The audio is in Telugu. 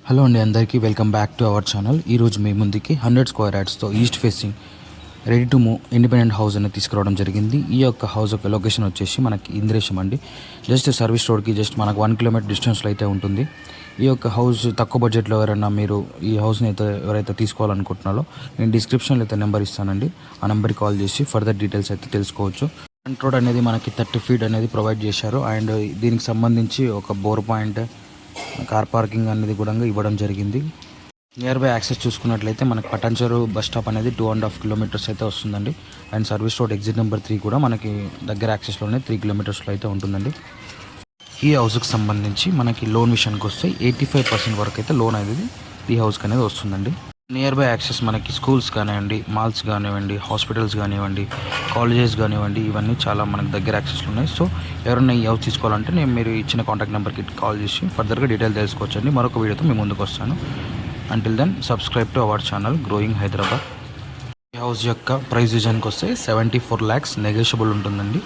హలో అండి, అందరికీ welcome back to our channel. ఈరోజు మీ ముందుకి 100 స్క్వేర్ యార్డ్స్తో east facing ready to move independent house అనేది తీసుకురావడం జరిగింది. ఈ యొక్క హౌస్ యొక్క లొకేషన్ వచ్చేసి మనకి ఇంద్రేశం అండి. జస్ట్ సర్వీస్ రోడ్కి జస్ట్ మనకు 1 కిలోమీటర్ డిస్టెన్స్లో అయితే ఉంటుంది. ఈ యొక్క హౌస్ తక్కువ బడ్జెట్లో ఎవరైనా మీరు ఈ హౌస్ని అయితే ఎవరైతే తీసుకోవాలనుకుంటున్నారో నేను డిస్క్రిప్షన్లో అయితే నెంబర్ ఇస్తానండి. ఆ నెంబర్కి కాల్ చేసి ఫర్దర్ డీటెయిల్స్ అయితే తెలుసుకోవచ్చు. ఫ్రంట్ రోడ్ అనేది మనకి 30 ఫీట్ అనేది ప్రొవైడ్ చేశారు. అండ్ దీనికి సంబంధించి ఒక బోర్ పాయింట్, కార్ పార్కింగ్ అనేది కూడా ఇవ్వడం జరిగింది. నియర్ బై యాక్సెస్ చూసుకున్నట్లయితే మనకి పటాన్చెరు బస్ స్టాప్ అనేది 2.5 కిలోమీటర్స్ అయితే వస్తుందండి. And service road exit number 3 కూడా మనకి దగ్గర యాక్సెస్లోనే 3 కిలోమీటర్స్లో అయితే ఉంటుందండి. ఈ హౌస్కి సంబంధించి మనకి లోన్ విషయానికి వస్తే 85% వరకు అయితే లోన్ అనేది ఈ హౌస్కి అనేది వస్తుందండి. నియర్ బై యాక్సెస్ మనకి స్కూల్స్ కానివ్వండి, మాల్స్ కానివ్వండి, హాస్పిటల్స్ కానివ్వండి, కాలేజెస్ కానివ్వండి, ఇవన్నీ చాలా మనకి దగ్గర యాక్సెస్లో ఉన్నాయి. సో ఎవరైనా ఈ హౌస్ తీసుకోవాలంటే నేను మీరు ఇచ్చిన కాంటాక్ట్ నెంబర్కి కాల్ చేసి ఫర్దర్గా డీటెయిల్ తెలుసుకోవచ్చండి. మరొక వీడియోతో మీ ముందుకు వస్తాను. Until then subscribe to our channel growing Hyderabad. ఈ హౌస్ యొక్క ప్రైస్ విజయానికి వస్తే 74 lakhs నెగోషియబుల్ ఉంటుందండి.